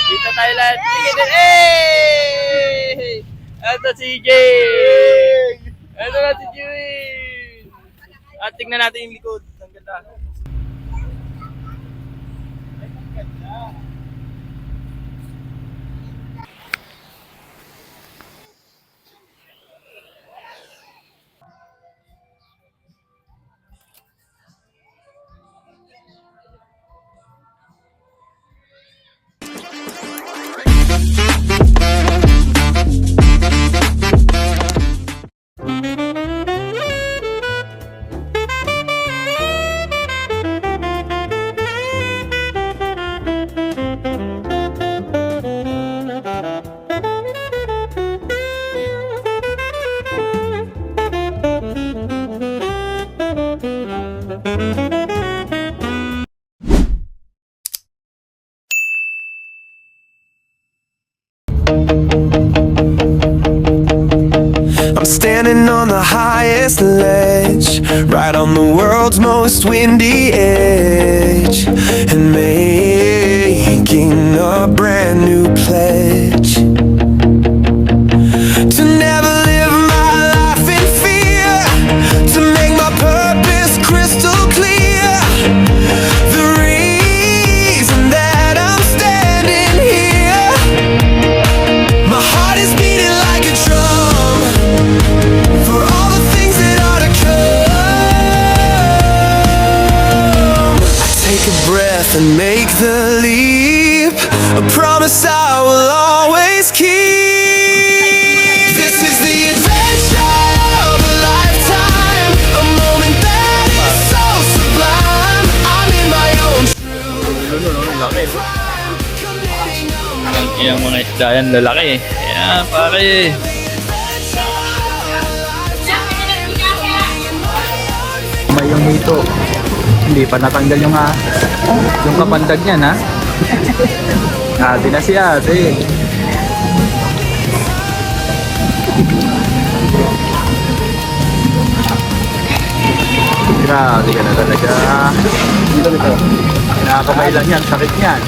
Dito tayo lahat. Sige din. Hey! Ito si Jay! Ito na si Jay! At tingnan natin yung likod. Ang ganda. I'm standing on the highest ledge, right on the world's most windy edge, and making a brand new pledge to never live my life in fear, to make my purpose crystal clear. The reason that I'm standing here, my heart is beating like a drum for all the things that are to come. I take a breath and make the leap, a promise I will always keep. This is the adventure of a lifetime, a moment that is so sublime. I'm in my own truth. Yung mga isda yan, lalaki. Ayan, pare. May yung hito. Hindi pa natanggal yung kapandag niyan, ha? Ate na si ate. Grabe ka na talaga. Nakakamay lang yan, sakit niyan.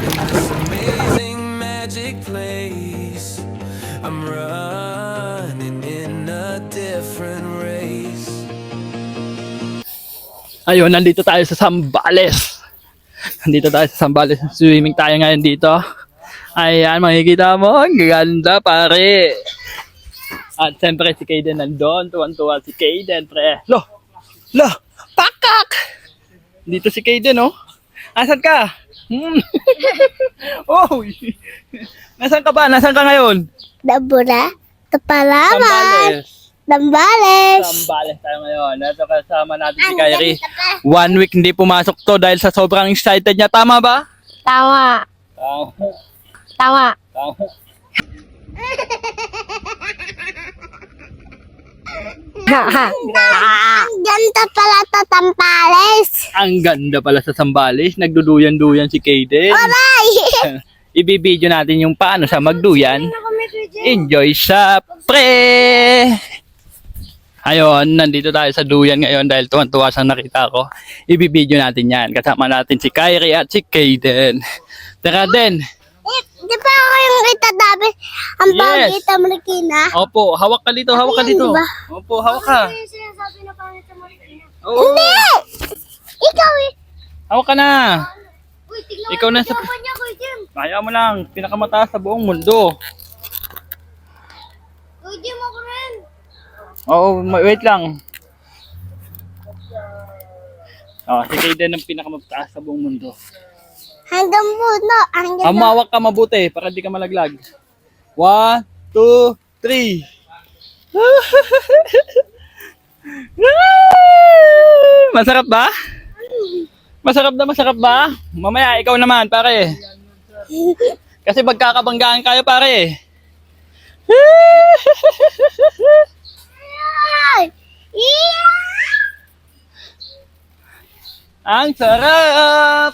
Amazing magic place. I'm running in a different race. Ayun, nandito tayo sa Zambales. Nandito tayo sa Zambales. Swimming tayo ngayon dito. Ayan, makikita mo. Ang ganda, pare. At siyempre si Kaden nandun. Tuwan-tuwa si Kaden, pre. Lo! Pakak! Dito si Kaden, oh. Asan ka? Oh! Nasaan ka ba? Nasaan ka ngayon? Dabura, Tapalaman, Zambales. Dambales. Zambales tayo ngayon. Ito kasama natin si Kyrie. 1 week hindi pumasok to dahil sa sobrang excited niya. Tama ba? Tama, Tama. tama. Tama. Ang ganda pala sa Tampales. Ang ganda pala sa Zambales. Nagduduyan-duyan si Kaden. Aray! Ibibideo natin yung paano siya magduyan. Enjoy sa pre! Ayun, nandito tayo sa duyan ngayon dahil tuwan-tuwa siyang nakita ko. Ibibideo natin yan. Kasama natin si Kyrie at si Kaden. Tara din. Di ba ako yung itatabi? Ang Yes. bagay ita Marikina? Opo, hawak ka dito, hawak ka Ayun, dito. diba? Opo, hawak ka. Yung sinasabi na pangit sa Marikina. Oo. Hindi! Ikaw eh. Hawak ka na. Uy, tignan Ikaw mo na yung sa- jawaban niya, Kuya Jim. Kaya mo lang, pinakamataas sa buong mundo. Kuya Jim, ako rin. Oo, wait lang. Oh, si Kaden ang pinakamataas sa buong mundo. Hanggang puno. Hanggang Amawak ka mabuti para di ka malaglag. 1, 2, 3. Masarap ba? Masarap ba? Mamaya, ikaw naman, pare. Kasi magkakabanggaan kayo, pare. Ay! Yeah! Ang sarap!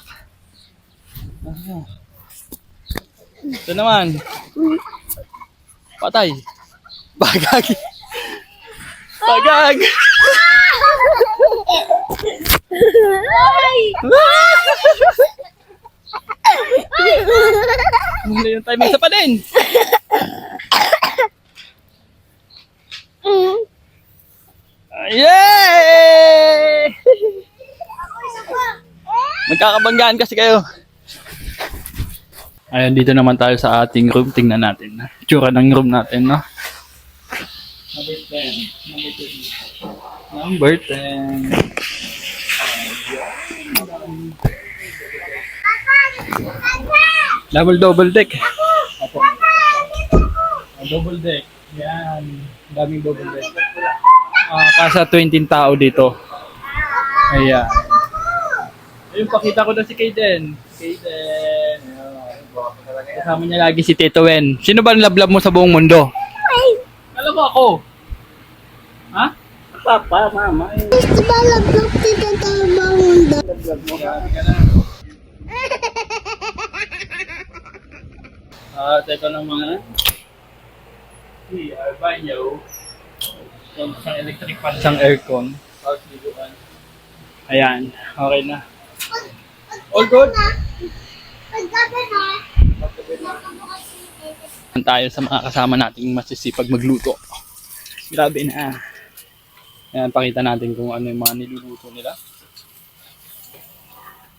Ito naman. Patay. Bagagi. Pagag! Muna yung timing sa pa din. Yay! Magkakabanggaan kasi kayo. Ayun, dito naman tayo sa ating room. Tingnan natin. Tsura ng room natin, no? Number 10. Double deck. Double deck. Yan. Daming double deck. Kasa 20 tao dito. Ayan. Ayun, pakita ko na si Kayden. Kayden. Kasama niya lagi si Tito Wen. Sino ba ang lablab mo sa buong mundo? Alam mo ako. Ha? Papa, mama. Gusto ba lablog dito sa mundo? Teka lang mga banyo. Isang electric fan, isang aircon. Ayan, okay na. All good? Paggabi na. Tayo sa mga kasama nating masisipag magluto. Grabe na. Ayan, pakita natin kung ano yung mga niluluto nila.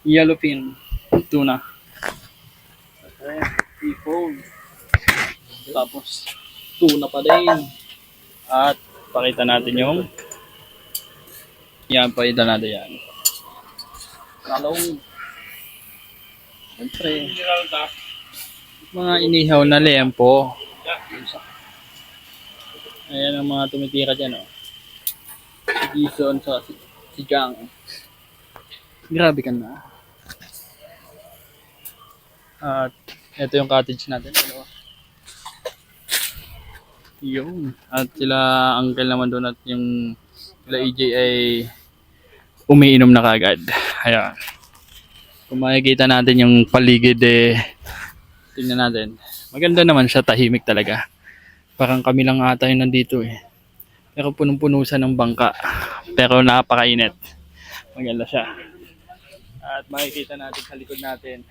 Yellowfin tuna. Ayan, seafood. Tapos, tuna pa din. At, pakita natin yung yan, pakita natin yan. Talong. Siyempre. Mga inihaw na lempo. Ayan ang mga tumitira dyan, oh. Si Jason, sa si Jang. Grabe ka na. At, ito yung cottage natin. Dalawa. Yun. At sila, uncle naman doon at yung sila EJ ay umiinom na kagad. Ayan. Kung makikita natin yung paligid tingnan natin. Maganda naman siya, tahimik talaga. Parang kami lang ata yung nandito eh. Pero punong-puno siya ng bangka. Pero napakainit. Maganda siya. At makikita natin sa likod natin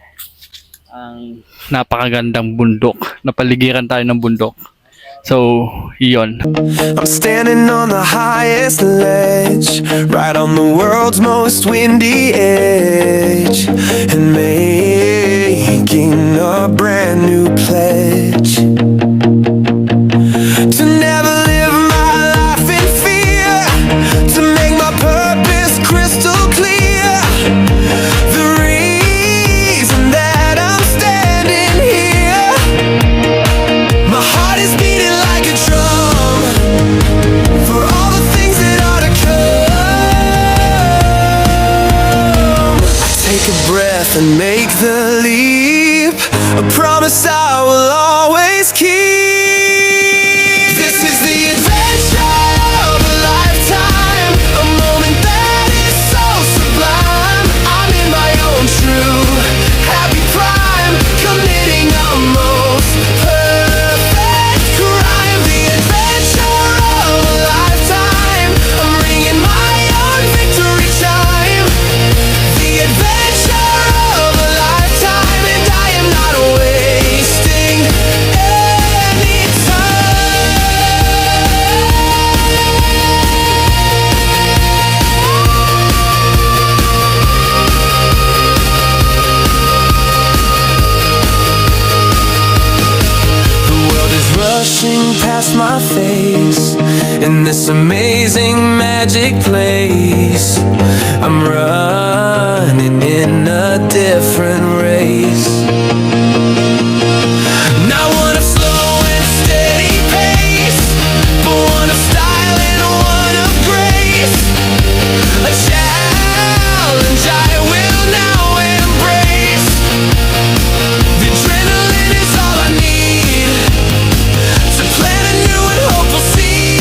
ang napakagandang bundok. Napaligiran tayo ng bundok. So, yun. I'm standing on the highest ledge, right on the world's most windy edge, and making a brand new pledge to never live my life in fear, to make my purpose crystal clear. The reason that I'm standing here, my heart is beating like a drum for all the things that are to come. I take a breath and make the leap, a promise I will always keep. This is the adventure of a lifetime, a moment that is so sublime. I'm in my own true happy prime, committing a most perfect crime. The adventure of a lifetime, I'm ringing my own victory chime. The adventure of a lifetime, and I am not wasting any The world is rushing past my face in this amazing magic place. I'm running in a different race. Not one of slow and steady pace, but one of style and one of grace. A challenge I will now embrace. The adrenaline is all I need to plant a new and hopeful seed.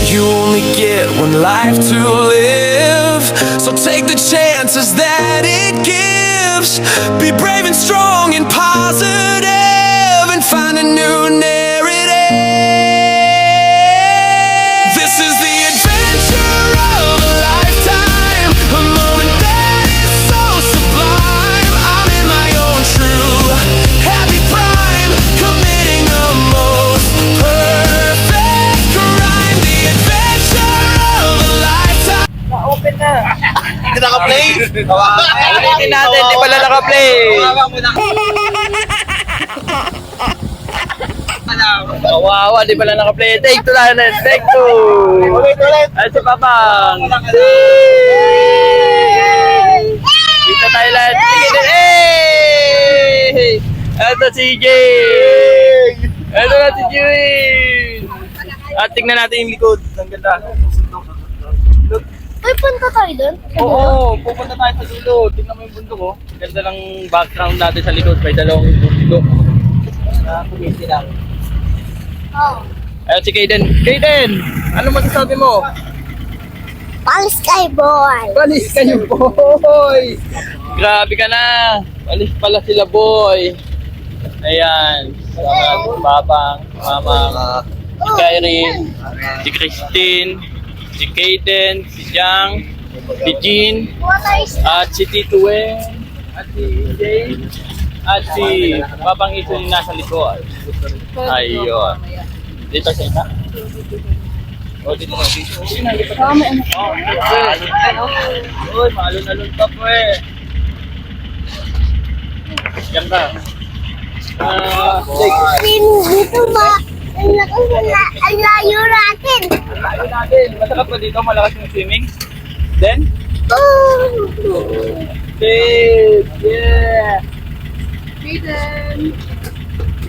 You only get one life to live, so take the chances that it gives. Be brave and strong and positive, and find a new narrative. Ulitin natin, di pala naka-play. Kawawa, di pala naka-play. Take two na rin, take two. Ulit. Ay, si Papang. Dito tayo lahat. Sige din. Hey! Ito si Jay. Ito na si Jay. At tingnan natin yung likod. Ang ganda. Uy, punta tayo doon. Oo, pupunta tayo sa dulo. Tingnan mo yung bundok, oh. Ganda ng background natin sa likod. May dalawang bundok. Na kumiti lang. Oh. Ayun si Kaden. Kaden! Ano masasabi mo? Palis kay boy. Balis kayo, boy! Grabe ka na! Balis pala sila, boy! Ayan. Salamat, Babang, Mamang, si Kyrene, si Christine, si Kaden, si Jang, si Jean, at si Tito Wen, at si Jay, at si Babang Iso yung nasa likod. Ayun. Dito sa isa. O, dito na dito. Uy, maalon-alon pa po eh. Ganda. Dito ba? Ang layo natin. Ayun natin. Masarap pa dito, malakas yung swimming. Then, Oh. babe, yeah.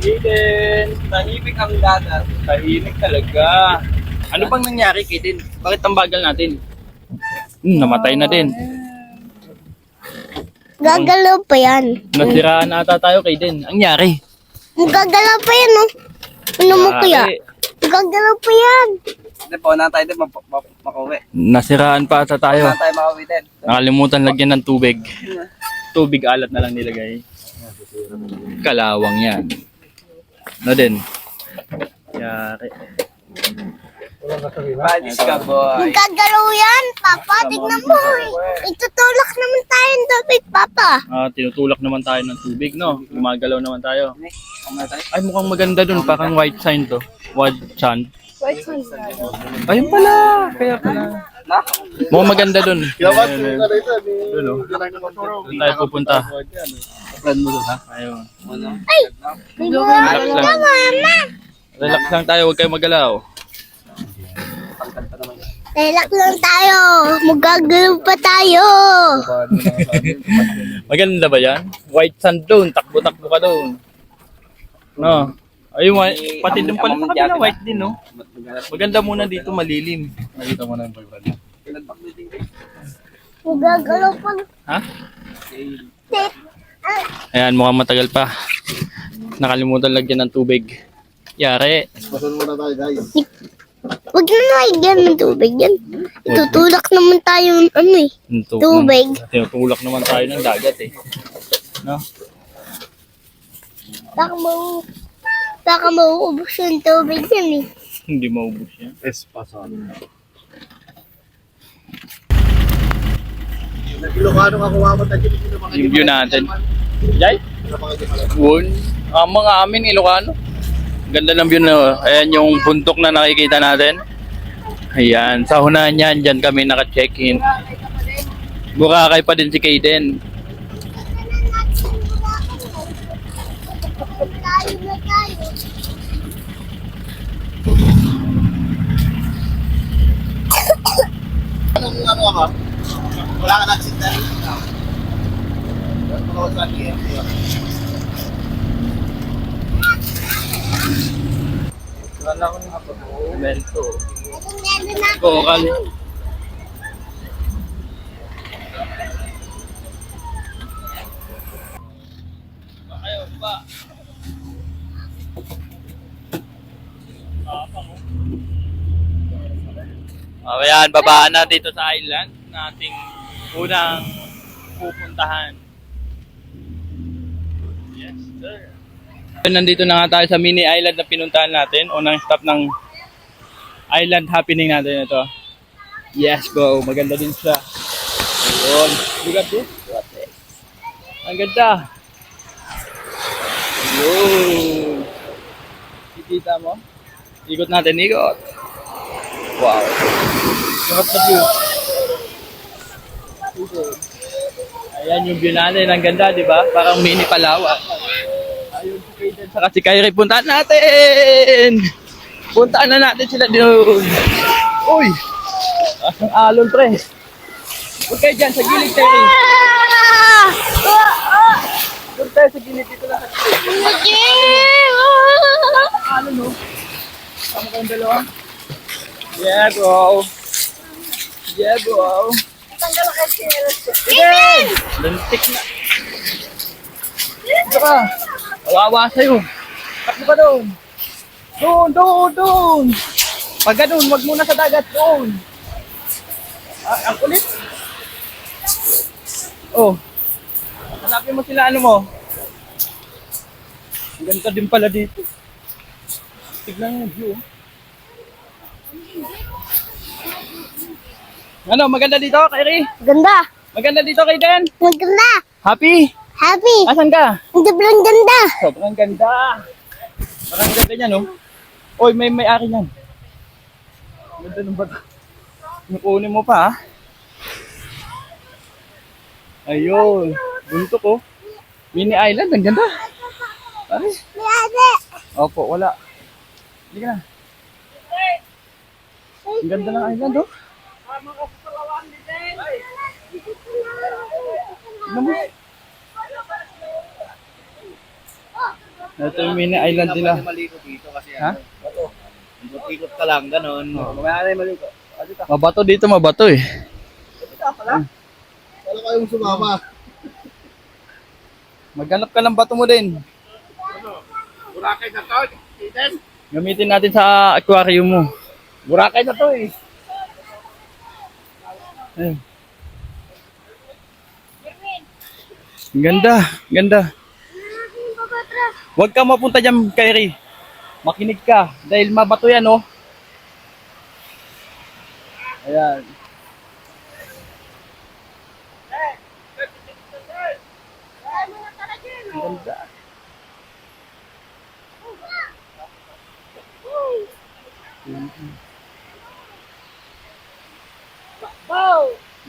Kaden, tahimik ang dagat. Tahimik talaga. Ano bang nangyari, Kaden? Bakit ang bagal natin? Namatay na din. Gagalaw pa yan. Nasiraan ata tayo, Kaden. Ang nangyari? Gagalaw pa yan, no? Ano mo kuya? Gagalaw pa yan. Hindi po, na tayo din makauwi. Nasiraan pa ata tayo. Na tayo makauwi din. Nakalimutan lagyan ng tubig. Tubig alat na lang nilagay. Kalawang yan. No din. Yari. Palis ka, boy. Gagalaw yan, Papa. Tignan mo. Itutulak naman tayo ng tubig, Papa. Tinutulak naman tayo ng tubig, no? Gumagalaw naman tayo. Kumaya tayo. Ay, mukhang maganda dun. Parang white sign to. White sand. Ayun pala. Kaya pala. Na? Mukhang maganda dun. Dun, no? Doon tayo pupunta. Ayun. Ay! Relax lang. Mama. Relax lang tayo. Huwag kayo magalaw. Relax lang tayo. Magagalaw pa tayo. Maganda ba yan? White sand doon. Takbo-takbo ka doon. No. Ayun, pati doon pala sa kabila. White din, no? Maganda muna dito. Malilim. Nakita mo na yung boyfriend. Magagalaw pa. Ha? Ayan, mukhang matagal pa. Nakalimutan lagyan ng tubig. Yari. Huwag na naigyan ng tubig yan. Itutulak naman tayo ng ano eh. Tubig. Tinutulak naman tayo ng dagat eh. No? Baka mauubos yung tubig yan eh. Hindi maubos yan. Yung view natin. Jay? Won. Mga amin, Ilocano. Ganda ng view na. Ayan yung bundok na nakikita natin. Ayan. Sa hunahan yan, dyan kami naka-check-in. Burakay pa din si Kaden. Tayo na tayo. Wala ka na sinta. Wala ko nga po. Mento. Meron na ako. Kokal. Ayaw pa. Ayan, babaan na dito sa island nating unang pupuntahan. Yes, sir. Nandito na nga tayo sa mini island na pinuntahan natin. Unang stop ng island happening natin ito. Yes, bro. Maganda din siya. Ayun. Look at this. Ang ganda. Ayun. Kikita mo? Ikot natin, ikot. Wow. Look at the view. Yan yung view natin. Ang ganda, di ba? Parang mini Palawan. Ayun si Kaden saka si Kyrie. Puntaan natin! Puntaan na natin sila doon. Uy! Ang alon, pre. Huwag kayo dyan, sa gilid, Kyrie. Huwag tayo sa gilid. Dito lang sa gilid. Alon, no? Tama kayong dalawa? Yeah, bro. Yeah, bro. Kaden! Lantik na. Dito ka. Kawawa sa'yo. Takbo ka doon. Doon. Pag ganun, wag muna sa dagat. Doon. Ang kulit. Oh. Hanapin mo sila, ano mo. Ang ganda din pala dito. Tignan yung view. Ano, maganda dito, Kyrie? Ganda. Maganda dito, Kaden? Maganda. Happy? Happy. Asan ka? Sobrang ganda. Sobrang ganda. Parang ganda niya, no? Oy, may ari niyan. Ganda ng bato. Kunin mo pa, ha? Ayun. Bunto ko. Mini island, ang ganda. Pare. Opo, wala. Hindi ka na. Ang ganda ng island, oh. Ano mo? Ito yung mini island nila. Maliko dito kasi Ha? bato. Ikot ka lang, ganun. Mamaya na yung maliko. Mabato dito, mabato eh. Wala kayong sumama. Maghanap ka ng bato mo din. Burakay na to, Kaden. Gamitin natin sa aquarium mo. Burakay na to eh. Ayun. Ang ganda, ganda. Huwag ka mapunta dyan, Kyrie. Makinig ka. Dahil mabato yan, oh. Ayan. Ang ganda.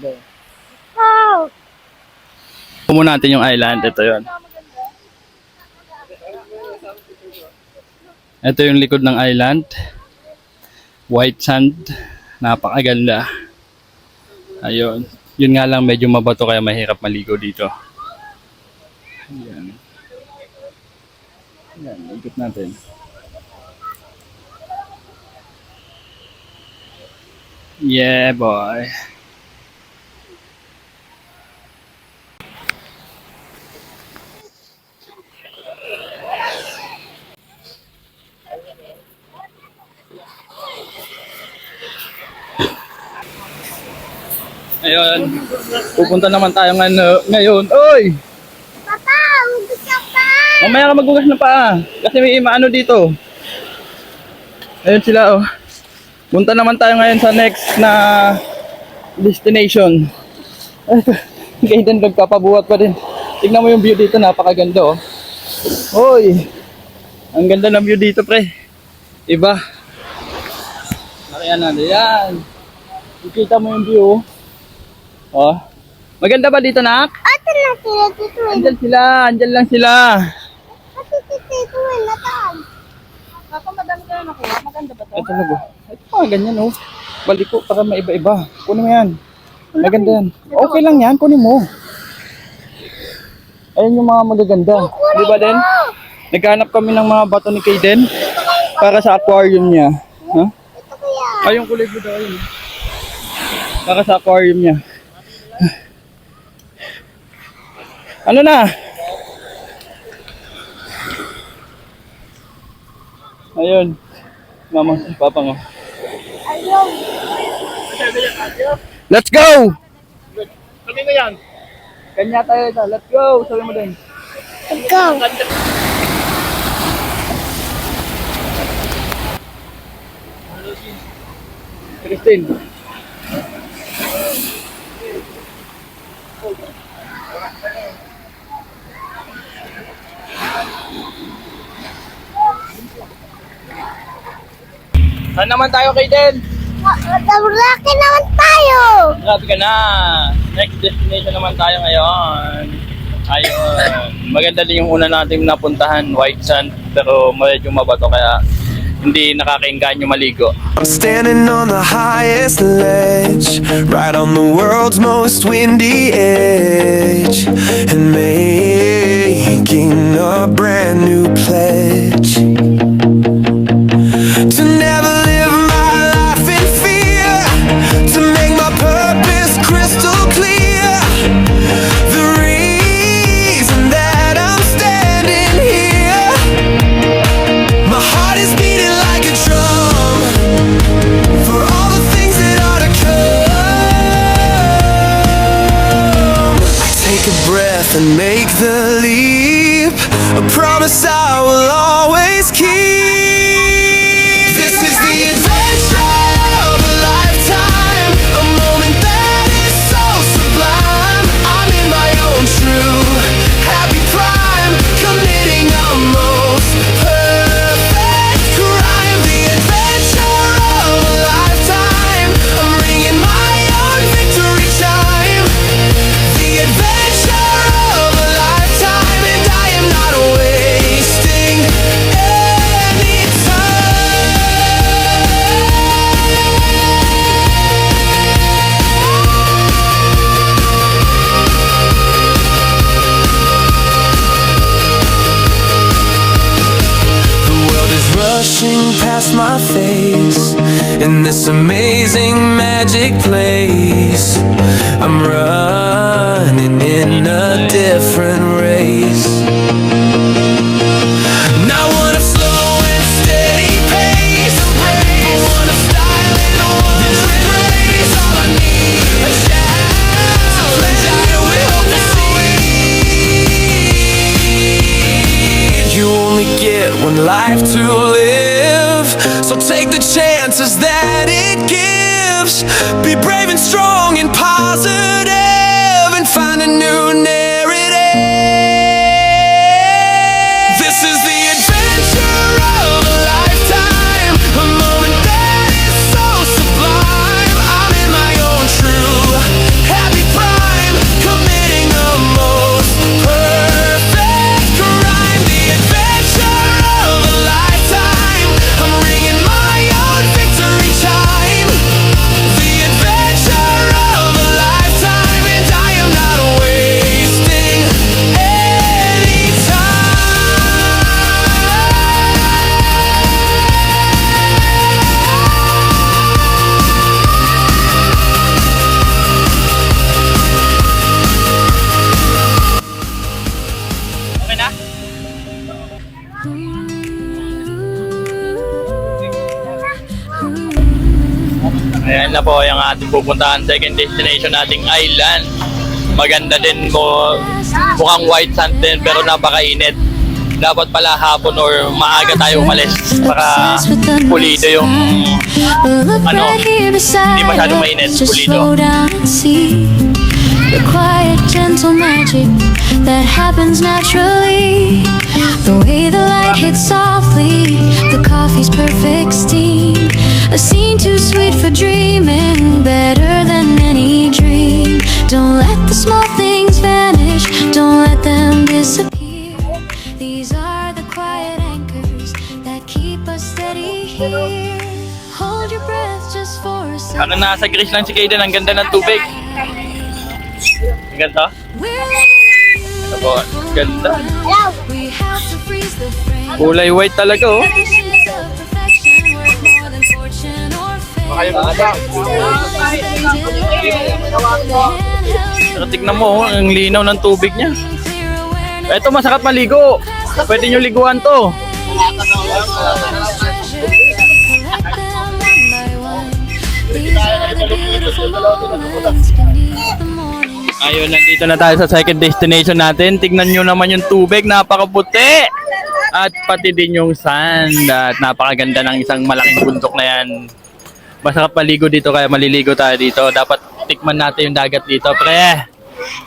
Go. Pumo natin yung island. Ito yon. Ito yung likod ng island. White sand. Napakaganda. Ayun. Yun nga lang medyo mabato kaya mahirap maligo dito. Ayan. Ayan. Ikot natin. Yeah, boy. Ayun. Pupunta naman tayo ngayon. Oy! Papa, huwag ka pa. Mamaya ka magugas na pa. Kasi may maano dito. Ayun sila, oh. Punta naman tayo ngayon sa next na destination. Kaden, nagpapabuhat pa din. Tignan mo yung view dito, napakaganda, oh. Hoy! Ang ganda ng view dito, pre. Iba. Nakaya natin. Yan. Ikita mo yung view, oh. Oh. Maganda ba dito, nak? Ate na sila dito. Andyan sila. Andyan lang sila. Ate dito. Nataan. Papa, madami ka na nakuha. Maganda ba to? Ito talaga. Ito pa, ganyan, oh. Balik ko para maiba-iba. Kunin mo yan. Maganda yan. Okay lang yan. Kunin mo. Ayun yung mga magaganda. Di ba, Den? Naghanap kami ng mga bato ni Kaden para sa aquarium niya. Ha? Ito kaya. Ay, yung kulay blue daw yun. Para sa aquarium niya. Ano na? Ayun. Mama, papa nga. Ayun. Let's go! Kami na yan. Kanya tayo ito. Let's go! Sabi mo din. Ikaw. Christine. Saan naman tayo, Kaden? Laki naman tayo. Grabe ka na. Next destination naman tayo ngayon. Ayun. Maganda din yung una natin napuntahan, White Sand. Pero medyo mabato kaya hindi nakakainggan yung maligo. I'm standing on the highest ledge, right on the world's most windy edge, and making a brand new pledge to never live my life in fear, to make my purpose crystal clear. The reason that I'm standing here, my heart is beating like a drum for all the things that are to come. I take a breath and make the leap, a promise I will always keep. This is the adventure of a lifetime, a moment that is so sublime. I'm in my own true happy prime, committing a most perfect crime. The adventure of a lifetime, I'm ringing my own victory chime. The adventure of a lifetime, and I am not wasting any time. The world is rushing past my face in this amazing magic place. I'm running in a different race. Not one of slow and steady pace. One of style and one of grace. All I need a challenge I will succeed. You only get one life to live, so take the chances that it gives. Be brave and strong and positive, and find a new narrative. This is the adventure of a lifetime, a moment that is so sublime. I'm in my own true happy prime, committing the most perfect crime. The adventure of a lifetime, I'm ringing my own victory chime. The adventure of a lifetime, and I am not wasting any time. Okay na? Ayan na po yung ating pupuntahan, second destination nating island. Maganda din mo, mukhang white sand din pero napakainit. Dapat pala hapon or maaga tayo umalis para pulido yung ano, hindi masyadong mainit, pulido. The quiet, gentle magic that happens naturally. The way the light hits softly, the coffee's perfect steam. A scene too sweet for dreaming, better than any dream. Don't let the small things vanish, don't let them disappear. These are the quiet anchors that keep us steady here. Hold your breath just for a second. Ano, nasa Greece lang si Kaden, ang ganda ng tubig. Ang ganda? Ako, ganda. We have to freeze the frame. Kulay white talaga oh. Pero tignan mo, ang linaw ng tubig niya. Ito, masarap maligo. Pwede nyo liguan to. Ayun, nandito na tayo sa second destination natin. Tignan nyo naman yung tubig, napakaputi. At pati din yung sand. At napakaganda ng isang malaking bundok na yan. Masarap maligo dito kaya maliligo tayo dito. Dapat tikman natin yung dagat dito, pre.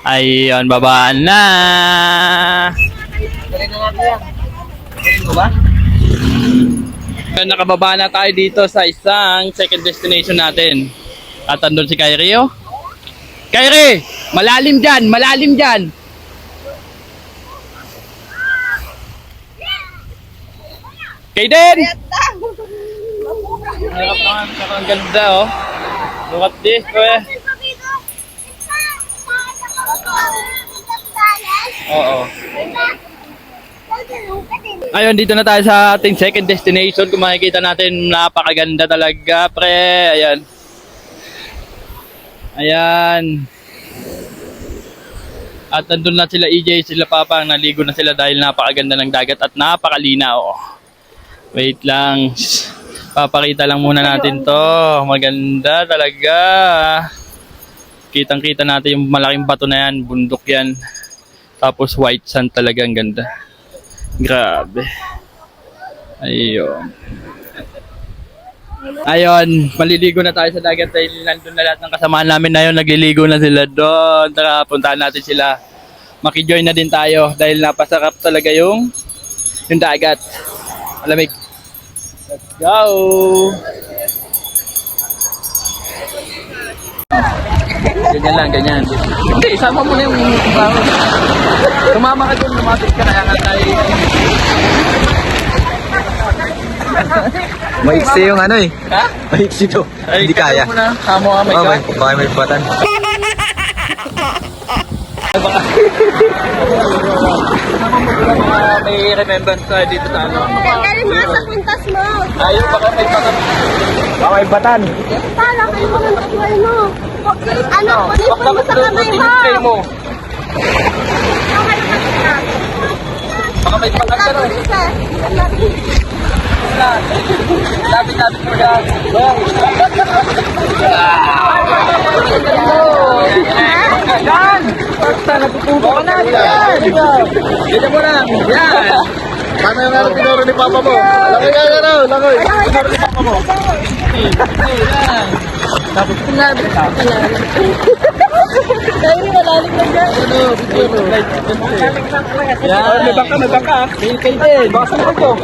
Ayun, babaan na. Nakababa na tayo dito sa isang second destination natin. At andun si Kyrie, oh. Kyrie! Malalim dyan, malalim dyan. Kaden! Harap naman, ang ganda oh. Look at this, eh. Oo. Ayun, dito na tayo sa ating second destination. Kung makikita natin, napakaganda talaga, pre. Ayan. Ayan. At nandun na sila EJ, sila Papa, naligo na sila dahil napakaganda ng dagat at napakalinaw. Wait lang. Papakita lang muna natin to. Maganda talaga. Kitang-kita natin yung malaking bato na yan. Bundok yan. Tapos white sand talaga. Ang ganda. Grabe. Ayun. Ayun. Maliligo na tayo sa dagat dahil nandun na lahat ng kasamaan namin na yun. Nagliligo na sila doon. Tara, puntahan natin sila. Makijoin na din tayo dahil napasarap talaga yung dagat. Malamig. Let's go! Ganyan lang, ganyan. Hindi, isama mo na yung baho. Tumama ka dun, lumapit ka na yan tayo. Maiksi yung ano eh. Ha? Maiksi to. Ay, Hindi kaya. mo na. Samo ka, may ka. Baka may batan. May remembrance tayo dito sa ano. Ganda rin mga sa kwintas mo. Ayaw, baka may batan. Baka may batan. Para kayo mo ng tuwal mo. Ano, kunin mo sa kamay mo. Baka may batan ka rin. Lapit-lapit mo na. Yan! Basta natutubo ka na. Yan! Ganyan mo lang. Yan! Paano yung meron tinuro ni Papa mo? Laki ka na raw, laki. Tinuro ni Papa mo. Yan! Tapos sinabi ka. Dahil malalim na dyan. Ano? Siguro. Yan! May bangka, may bangka. Kail din. Baka sa ko.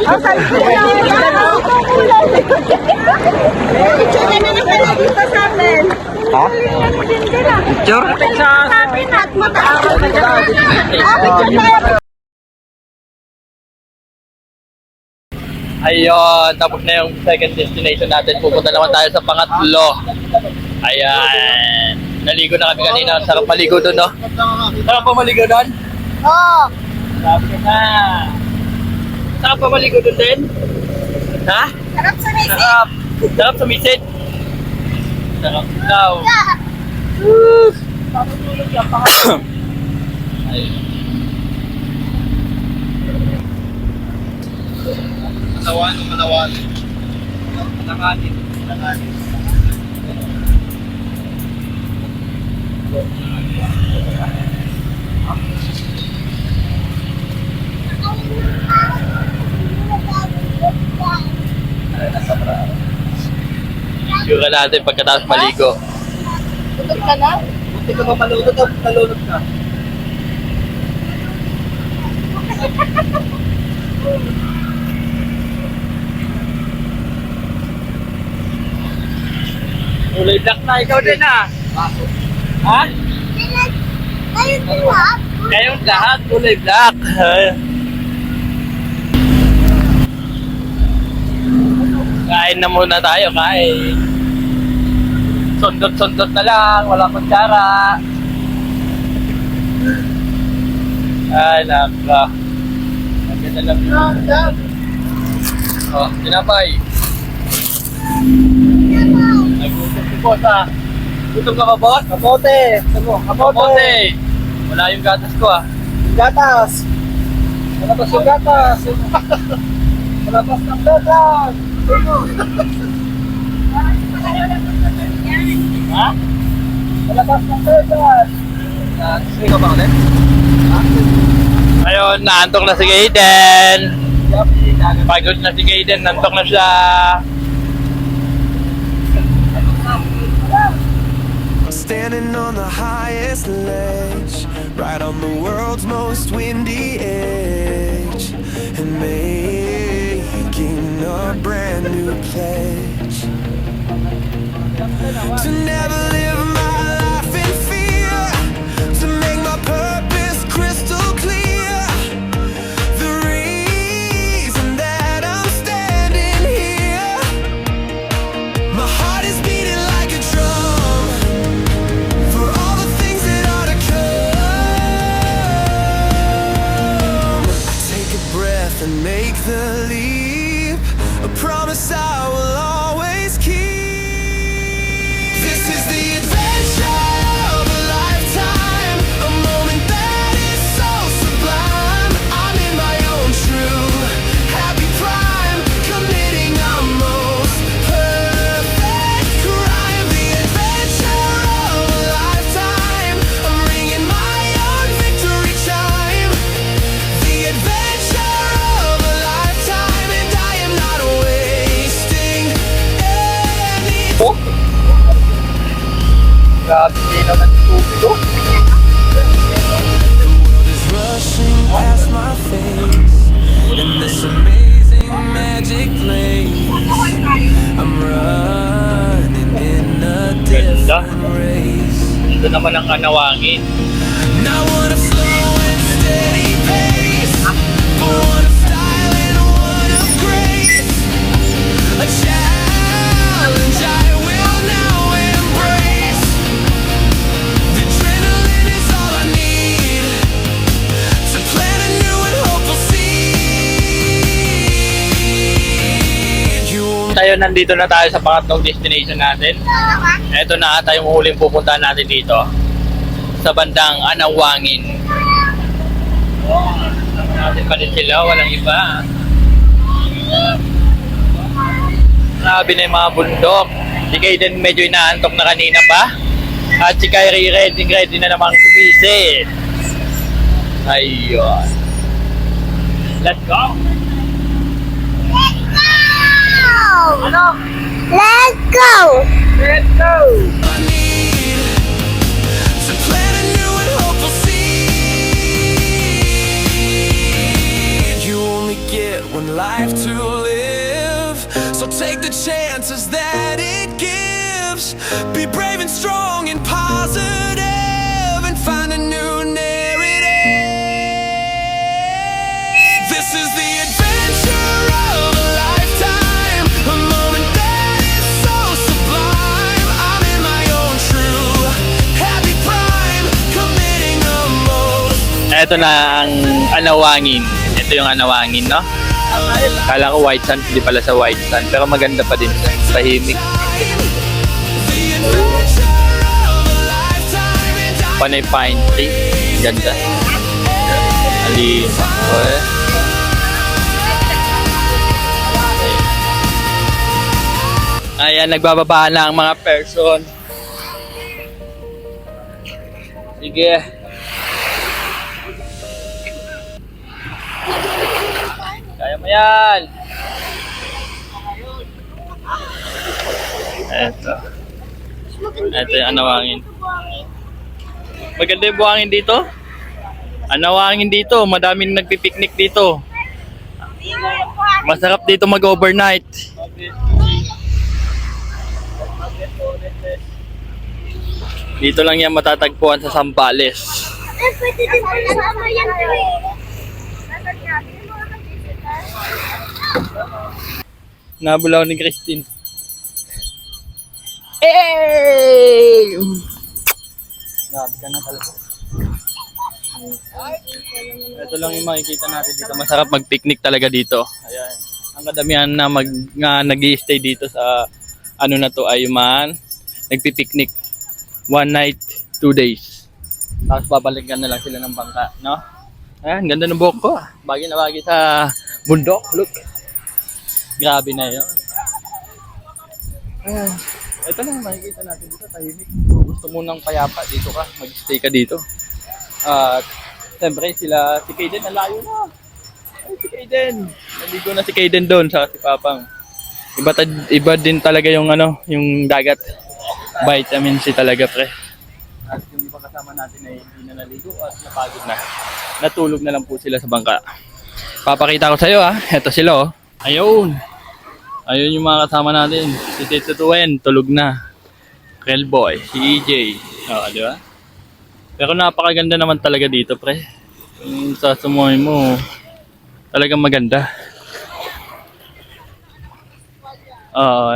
Picture na lang pala dito sa amin. Ha? Picture? Sa amin at mataas na dyan. Ayun, tapos na yung second destination natin. Pupunta naman tayo sa pangatlo. Ayan. Naligo na kami kanina. Sarap maligo doon, no? Sarap pa maligo doon? Oo. Sarap na. Sarap pa maligo doon din? Ha? Sarap sa misi. Sarap. Sarap sa misid. Sarap daw. Ayun. Matawan, matawan. Matanganin, matanganin. Sure natin pagkatapos maligo. Tulog ka na? Hindi ka ba malunod o nalunod ka? Kulay black na. Ikaw din, ha? Ha? Ayun din ha? Kayong lahat, kulay black. Kain na muna tayo, kain. Sundot-sundot na lang, wala kutsara. Ay, naka. Maganda lang yun. Oh, tinapay. Nagutom si boss, ha? Gutom ka ba, boss? Kapote! Kapote! Wala yung gatas ko, ah. Gatas! Malabas yung gatas! Malabas ng gatas! Ha? Malabas ng gatas! Sige ka ba ulit? Ayun, naantok na si Gaiden. Pagod na si Gaiden, nantok na siya. Standing on the highest ledge, right on the world's most windy edge, and making a brand new pledge to never live my life in fear Grabe linaw ng tubig oh. is rushing past my face in this amazing magic place. I'm running in a Ganda. different race. Ito naman ang kanawangin. Not one of slow and steady pace, but one of style and one of grace. A challenge I will now embrace. The adrenaline is all I need to plant a new and hopeful seed. You Tayo nandito na tayo sa pangatlong destination natin. Ito na ata yung huling pupuntahan natin dito. Sa bandang Anawangin. Natin pa din sila, walang iba. Grabe na yung mga bundok. Si Kaden medyo inaantok na kanina pa. At si Kyrie ready na namang sumisid. Ayun. Let's go! Ano? Let's go! Let's go! need to plant a new and hopeful seed. You only get one life to live, so take the chances that it gives. Be brave and strong and positive, and find a new narrative. This is the adventure of a lifetime, a moment that is so sublime. I'm in my own true happy prime, committing the most. Ito na ang Anawangin. Ito yung Anawangin, no? Kala ko white sand, hindi pala sa white sand. Pero maganda pa din. Tahimik. The adventure of a lifetime, and I Panay pine tree. Ganda. Ali. Okay. Ayan, nagbababa na ang mga person. Sige. Kaya mo yan. Eto. Ito yung Anawangin. Maganda yung buhangin dito. Anawangin dito. Madaming nagpipiknik dito. Masarap dito mag-overnight. Dito lang yan matatagpuan sa Zambales. Pwede din pala sama yan. Nabulaw ni Christine. Hey! Grabe ka na talaga. Ito lang yung makikita natin dito. Masarap mag-picnic talaga dito. Ayan. Ang kadamihan na nag-i-stay dito sa ano na to ay man nagpi-picnic. 1 night, 2 days. Tapos babalikan na lang sila ng bangka, no? Ayan, ganda ng buhok ko. Bagay na bagay sa bundok. Look. Grabe na yun. Ayan. Ito lang makikita natin dito, tahimik. Kung gusto mo ng payapa, dito ka. Mag-stay ka dito. At siyempre sila, si Kaden, nalayo na. Ay, si Kaden. Naligo na si Kaden doon sa si Papang. Iba din talaga yung ano, yung dagat. Vitamin C talaga, pre. At yung ibang kasama natin ay hindi na naligo at napagod na. Natulog na lang po sila sa bangka. Papakita ko sa iyo Ito sila Ayun. Ayun yung mga kasama natin. Si Tito Tuen, tulog na. Kelboy, si EJ. Di ba? Pero napakaganda naman talaga dito, pre. Yung sa sumoy mo, talagang maganda.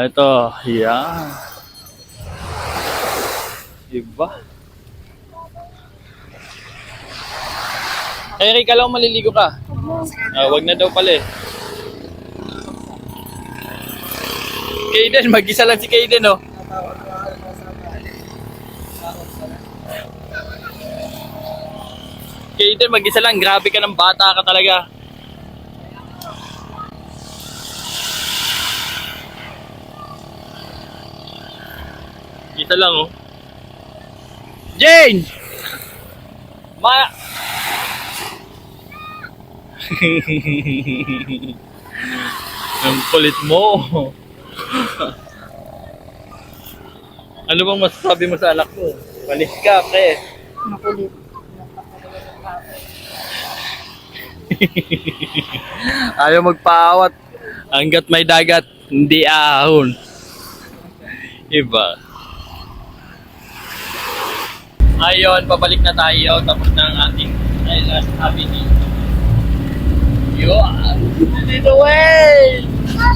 Ito. Yan. Diba? Eric, alam mo maliligo ka? Wag na daw pala Kaden, mag-isa lang si Kaden, Kaden, mag-isa lang. Grabe ka ng bata ka talaga. Isa lang, Jane! Ang kulit mo. Ano bang masasabi mo sa anak mo? Walis ka, pre. Makulit. Ayaw magpaawat. Hanggat may dagat, hindi ahon. Iba. Ayun, pabalik na tayo. Tapos na ang ating last avenue. Yun! Dito, way!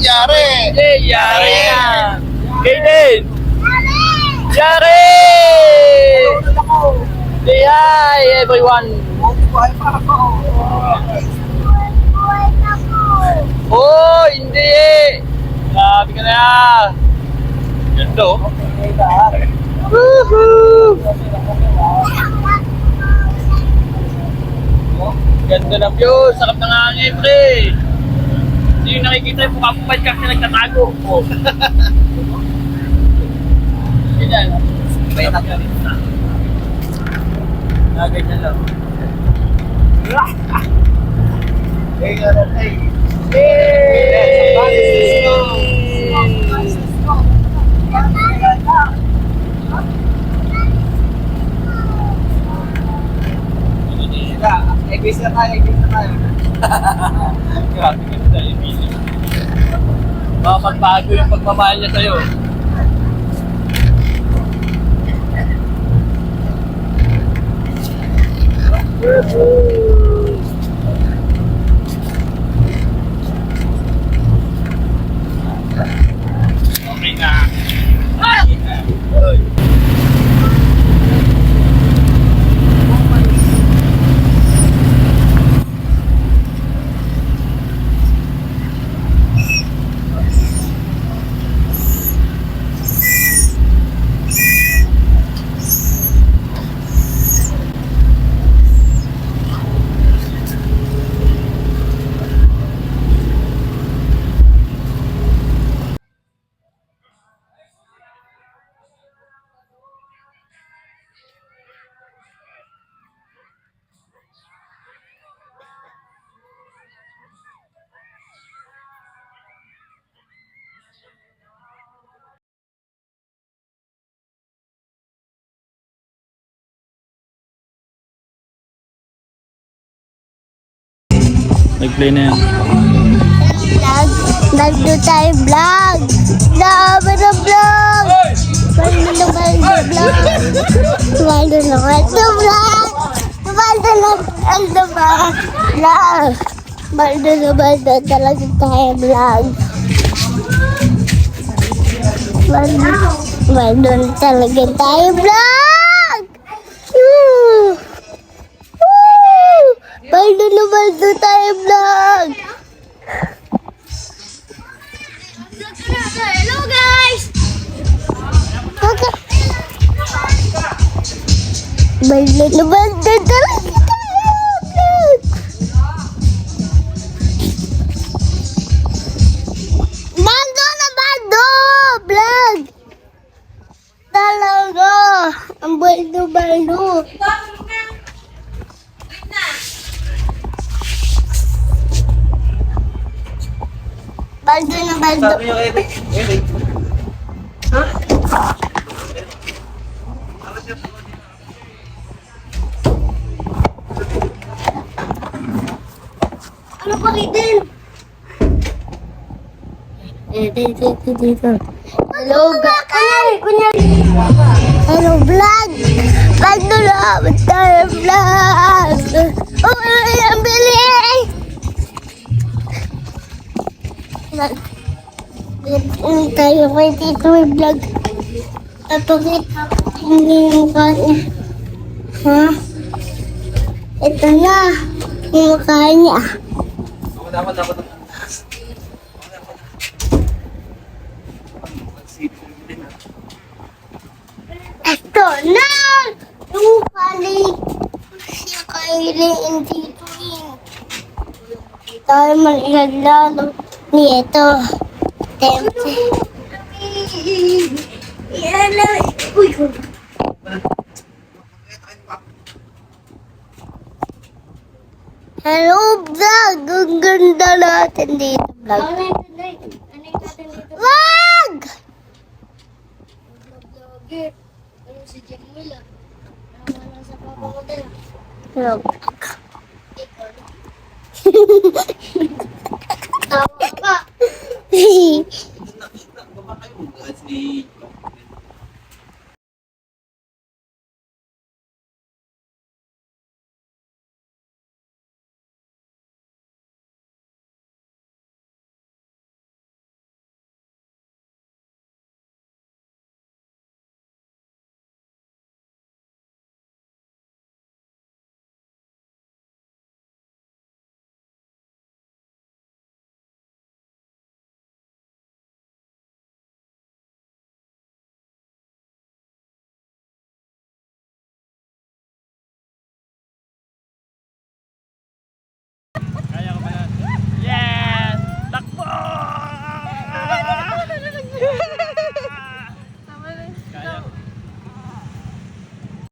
Yari! Hey, yari! Kaden! Yari! Say hi, everyone! Oh, hindi! Grabe ka na! Ganda, oh. Woohoo! Ganda ng view, sarap ng hangin, pre. Hindi yung nakikita yung pumapapad ka kasi nagtatago. Oh. Ganyan. May nagkalit na. Ganyan lang. Hey, ano, hey. Egwis na tayo. Grabe ka na, Emilio. Mapagbago yung pagmamahal niya sa'yo. Okay na. Nag-play na yan. Vlog. Nagdo tayo vlog. Laban na vlog. Baldo na vlog. Baldo na vlog. Baldo talaga tayo vlog. Baldo na talaga tayo vlog. Baldo tayo vlog. Hello guys. Okay. Baldo talaga tayo vlog. Baldo vlog. Talaga. Ang baldo. Baldo na baldo. Sabi niyo, Eric. Ano pa Eden? Dito. Hello kunyari. Hello vlog. Baldo na tayo vlog. Oh, ang bilis. Tayo kay Tito may vlog. Tapos hindi yung mukha niya. Ha? Ito na. Yung mukha niya. Ito na. Yung mukha ni siya kay Tito Wing. Tayo manilaglalo ni ito. Tempe. Yan na. Uy. Hello vlog. Ang ganda natin dito vlog. Wag! Hello. Tawa pa.